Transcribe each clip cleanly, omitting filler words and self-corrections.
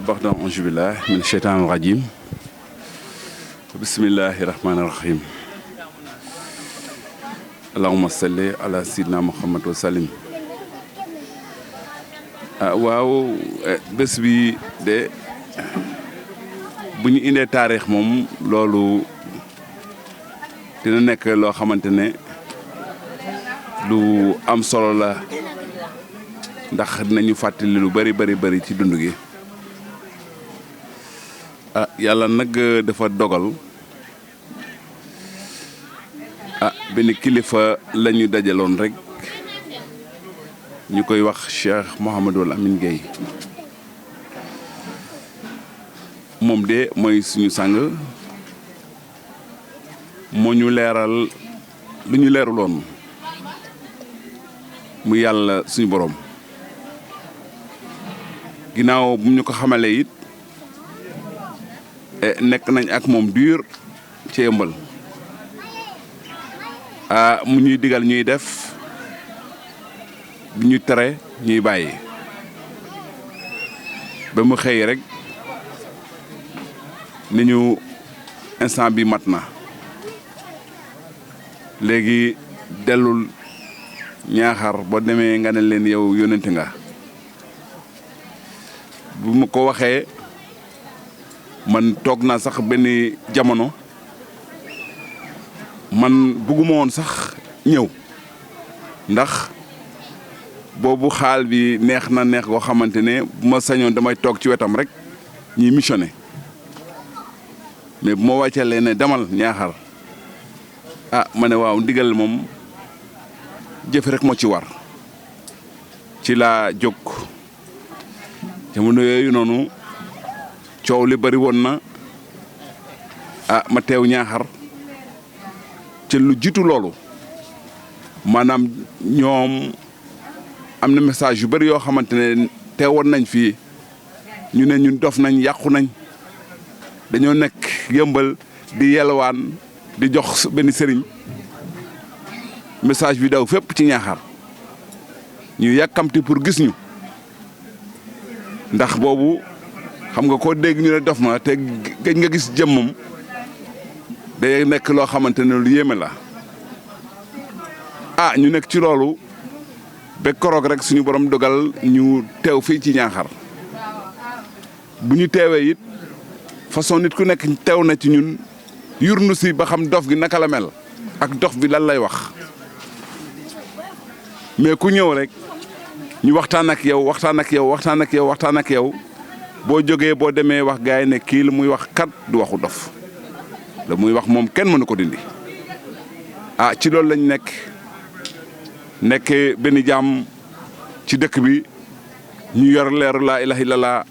بعد أعوذ بالله من الشيطان الرجيم بسم الله الرحمن الرحيم اللهم صل على سيدنا محمد وسلم waaw bés bi de bu ñu indee taarix moom loolu dina nekk loo xamante ne lu am solo la ndax dinañu fàttali lu bari ci dund gi yàlla nag dafa dogal benn kilifa la ñu dajaloon rek ñu koy wax Cheikh Mouhamadul Amine Gueye moom de mooy suñu sang moo ñu leeral lu ñu leeruloon mu yàlla suñu borom ginnaaw bu ñu ko xamalee it nekk nañ ak moom dur ci Yeumbeul mu ñuy digal ñuy def bu ñu tere ñuy bàyyi ba mu xëy rek ni ñu instant bi mat na léegi dellul ñaaxar boo demee nga ne leen yow yónnente nga bu ma ko waxee man toog naa sax benn jamono man bugguma woon sax ñëw ndax boobu xaal bi neex na neex goo xamante ne bu ma sañoon damay toog ci wetam rek ñuy missionné mais bu ma wàccalee ne demal ñaaxar ma ne waaw ndigal moom jëf rek moo ci war ci laa jóg jamono yooyu noonu coow li bari woon na ma teew ñaaxar ci lu jiitu loolu maanaam ñoom am na message yu bari yoo xamante ne teewoon nañ fii ñu ne ñun dof nañ yàqu nañ dañoo nekk Yeumbeul di yelwaan di jox benn sëriñ message bi daw fépp ci ñaaxar ñu yàkkamti pour gis ñu ndax boobu xam nga koo dégg ñu ne dof na te gëj nga gis jëmmam day nekk loo xamante ne lu yéeme la ñu nekk ci loolu ba koroog rek suñu borom dogal ñu teew fii ci ñaaxar bu ñu teewee it façon nit ku nekk teew na ci ñun yurnu si ba xam dof gi naka la mel ak dof bi lan lay wax mais ku ñëw rek ñu waxtaan ak yow boo jógee boo demee wax gaay ne kii la muy wax kat du waxu dof la muy wax moom kenn mënu ko dindi ci loolu lañ nekk benn jaam ci dëkk bi ñu yor leeru laa ilaha illallah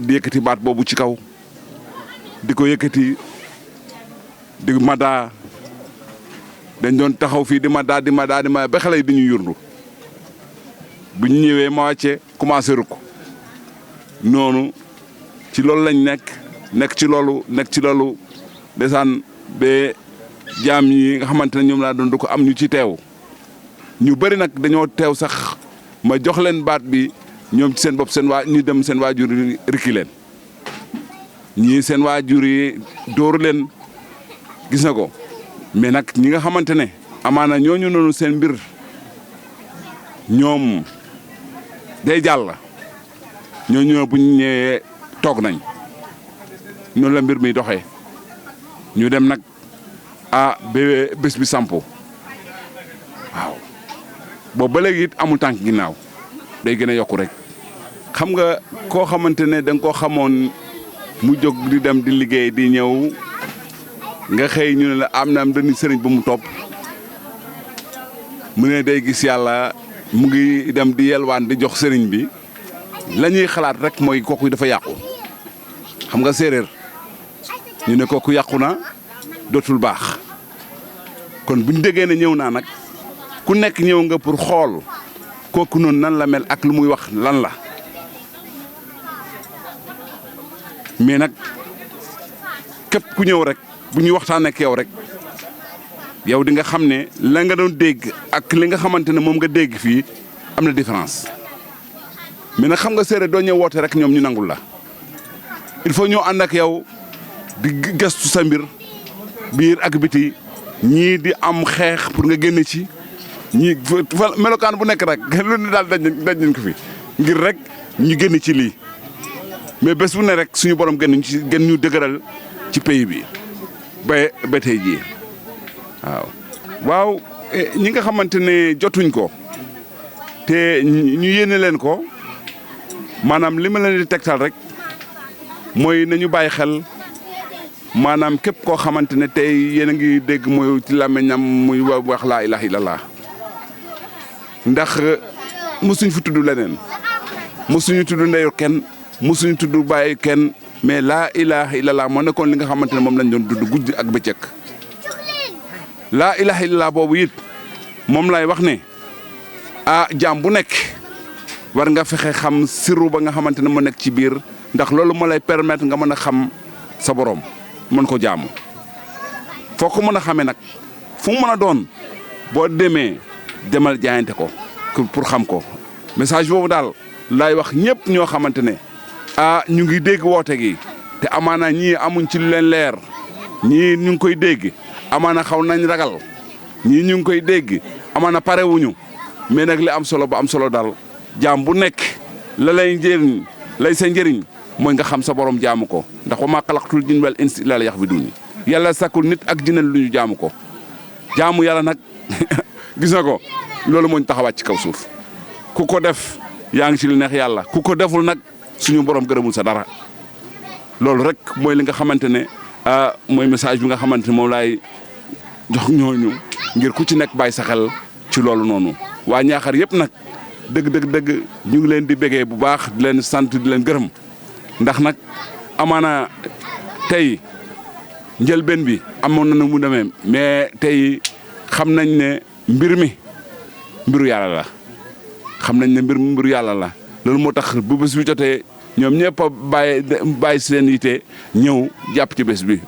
di yëkkati baat boobu ci kaw di ko yëkkati di mada dañ doon taxaw fii di mada ba xale yi di ñu yurndu bu ñu ñëwee ma wàcce commencé rukk noonu ci loolu lañ nekk ci loolu desaan ba jaam yi nga xamante ne ñoom laa doon du ko am ñu ci teew ñu bëri nag dañoo teew sax ma jox leen baat bi ñoom ci seen bopp ñu dem seen waajur yi rikki leen ñii seen waajur yi dóoru leen gis na ko mais nag ñi nga xamante ne amaana ñooñu noonu seen mbir ñoom day jàll ñooñu bu ñu ñëwee toog nañ noonu la mbir mi doxee ñu dem nag ba bés bi sampo waaw boobu ba léegi it amul tànk ginnaaw day gën a yokku rek xam nga koo xamante ne da nga koo xamoon mu jóg di dem di liggéey di ñëw nga xëy ñu ne la am dañuy sëriñ bu mu topp mu ne day gis yàlla mu ngi dem di yelwaan di jox sëriñ bi la ñuy xalaat rek mooy kooku dafa yàqu xam nga séeréer ñu ne kooku yàqu na dootul baax kon buñ déggee ne ñëw naa nag ku nekk ñëw nga pour xool kooku noonu nan la mel ak lu muy wax lan la mais nag képp ku ñëw rek bu ñuy waxtaan ak yow rek yow di nga xam ne la nga doon dégg ak li nga xamante ne moom nga dégg fii am na différence mais nag xam nga séeréer doo ñëw woote rek ñoom ñu nangul la il faut ñoo ànd ak yow di gestu sa mbir biir ak biti ñii di am xeex pour nga génne ci ñii melokaan bu nekk rek lu ne daal daj nañ ko fi ngir rek ñu génn ci lii mais bés bu ne rek suñu borom gën ñu dëgëral ci pays bi ba tey jii waaw ñi nga xamante ne jotuñ ko te ñu yéene leen ko maanaam li ma leen di tegtal rek mooy nañu bàyyi xel maanaam képp koo xamante ne tey yéen a ngi dégg mooy ci làmmiñam muy wax laa ilaha illallah ndax mosuñ fi tudd leneen mosuñu tudd ndeyu kenn mosuñu tudd bàyyi kenn mais laa ilaha illallah moo nekkoon li nga xamante ne moom lañ doon dudd guddi ak bëccëg laa ilaha illallah boobu it moom lay wax ne jaam bu nekk war nga fexe xam sirru ba nga xamante ne moo nekk ci biir ndax loolu moo lay permettre nga mën a xam sa borom mën ko jaamu foo ko mën a xamee nag fu mu mën a doon boo demee demal jaayante ko pour xam ko message boobu daal laay wax ñëpp ñoo xamante ne ñu ngi dégg woote gi te amaana ñii amuñ ci lu leen leer ñii ñu ngi koy dégg amaana xaw nañ ragal ñii ñu ngi koy dégg amaana parewuñu mais nag li am solo ba am solo daal jaam bu nekk la lay njëriñ lay sa njëriñ mooy nga xam sa borom jaamu ko ndax wa maa xalaqtul jinna wal insa illaa liya'buduun yàlla sakkul nit ak jinne lu ñu jaamu ko jaamu yàlla nag gis na ko loolu moo ñu taxawaat ci kaw suuf ku ko def yaa ngi ci lu neex yàlla ku ko deful nag suñu borom gërëmul sa dara loolu rek mooy li nga xamante ne mooy message bi nga xamante ne moom laay jox ñooñu ngir ku ci nekk bàyyi sa xel ci loolu noonu waa Ñaaxar yëpp nag dëgg ñu ngi leen di bégee bu baax di leen sant di leen gërëm ndax nag amaana tey njëlbeen bi amoon na mu demee mais tey xam nañ ne mbir mi mbiru yàlla la xam nañ ne mbiru yàlla la loolu moo tax bu bés bi jotee ñoom ñëpp a bàyyi seen yite ñëw jàpp ci bés bi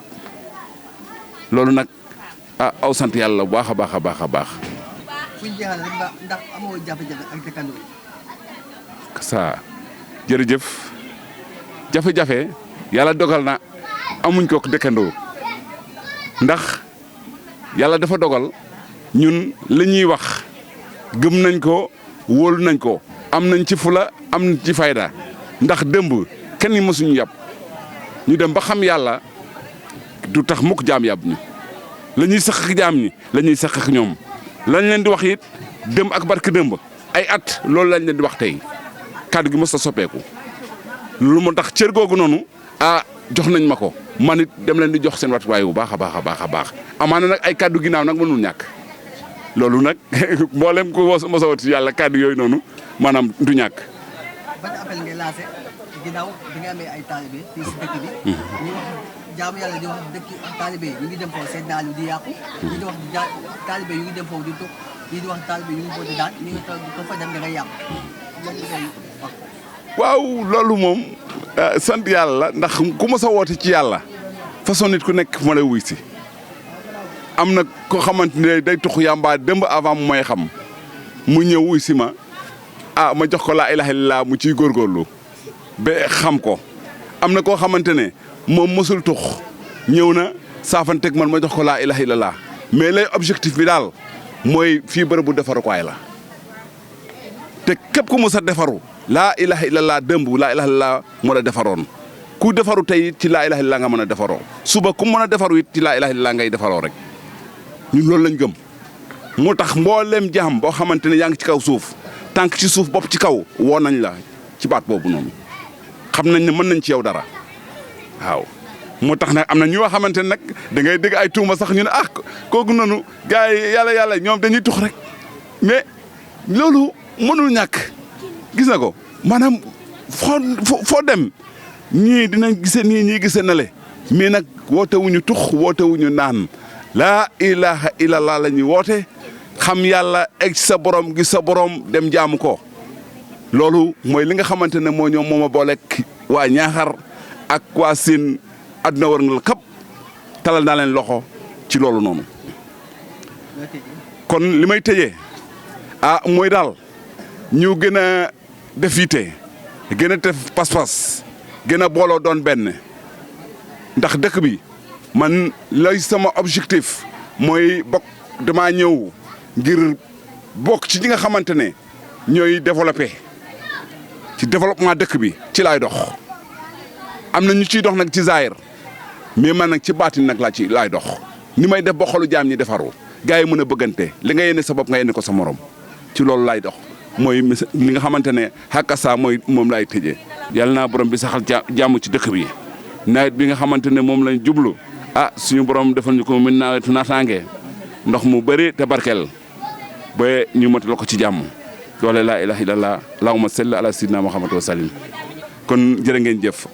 loolu nag aw sant yàlla bu baax a baax a baax a baax. buñ jeexal rek ndax amoo jafe-jafe ak dëkkandoo yi. ça jërëjëf jafe-jafe yàlla dogal na amuñ ko dëkkandoo ndax yàlla dafa dogal ñun li ñuy wax gëm nañ ko wóolu nañ ko am nañ ci fula am nañ ci fayda ndax dëmb kenn yi mësuñu yàpp ñu dem ba xam yàlla du tax mukk jaam yàpp ñu la ñuy sëq ak jaam ñi la ñuy sëq ak ñoom lañ leen di wax it dëmb ak barke dëmb ay at loolu lañ leen di wax tey kàddu gi mës a soppeeku loolu moo tax cër googu noonu jox nañ ma ko man it dem leen di jox seen watuwaay bu baax a baax a baax a baax amaana nag ay kàddu ginnaaw nag mënul ñàkk loolu nag mboolem ku mos a wat si yàlla kàddu yooyu noonu maanaam du ñàkk. ban appel ngay lancé ginnaaw bi nga amee ay taalibe fii si dëkk bi. ñu wax jaamu yàlla di wax dëkk taalibe yi ñu ngi dem foofu seen naal yu di yàqu. ñu di wax taalibe yu ngi dem foofu di tux ñii di wax taalibe yu ngi foofu di daan ñu ngi ko fa dem da ngay yàqu loolu ngay wax. waaw loolu moom sant yàlla ndax ku mos a woote ci yàlla façon nit ku nekk ma lay wuy si am na koo xamante ne day tux yàmbaa dëmb avant mu may xam mu ñëw wuy si ma ma jox ko laa ilaha illallah mu ciy góorgóorlu ba xam ko am na koo xamante ne moom mosul tux ñëw na saafanteeg man ma jox ko laa ilaha illallah mais lay objectif bi daal mooy fii bërëb bu defarukaay la te képp ku mos a defaru laa ilaha illallah dëmb laa ilaha illallah moo la defaroon ku defaru tey ci laa ilaha illallah nga mën a defaroo suba ku mën a defaru it ci laa ilaha illallah ngay defaroo rek ñun loolu lañ gëm moo tax mboolem jaam boo xamante ne yaa ngi ci kaw suuf tànk ci suuf bopp ci kaw woo nañ la ci baat boobu noonu xam nañ ne mën nañ ci yow dara waaw moo tax nag am na ñoo xamante ne nag da ngay dégg ay tuuma sax ñu ne kooku noonu gars yi yàlla ñoom dañuy tux rek mais loolu mënul ñàkk gis na ko maanaam foo dem ñii dinañ gisee nii ñii gisee na le mais nag woote wuñu tux woote wuñu naan laa ilaha illallah la ñuy woote xam yàlla egg sa borom gis sa borom dem jaamu ko loolu mooy li nga xamante ne moo ñoom moo ma booleeg waa Ñaaxar ak waa Sine àdduna war nga këpp talal naa leen loxo ci loolu noonu. kon li may tëjee mooy daal ñu gën a def yitte gën a def pas-pas gën a booloo doon benn ndax dëkk bi man lay sama objectif mooy bokk damaa ñëw ngir bokk ci ñi nga xamante ne ñooy développé ci développement dëkk bi ci laay dox am na ñu ciy dox nag ci zaahir mais man nag ci baatin nag laay dox ni may def ba xolu jaam ñi defaru gars yi mën a bëggante li nga yéene sa bopp nga yéene ko sa morom ci loolu laay dox mooy li nga xamante ne xàkka saa mooy moom laay tëjee. yàlla naa borom bi saxal jàmm ci dëkk bi nawet bi nga xamante ne moom lañ jublu suñu borom defal ñu ko min nawetu naataange ndox mu bëri te barkeel ba ñu matal ko ci jàmm doole laa ilaha illallah allahumma salli ala sayyidina muhammad wa sallim kon jërë ngeen jëf.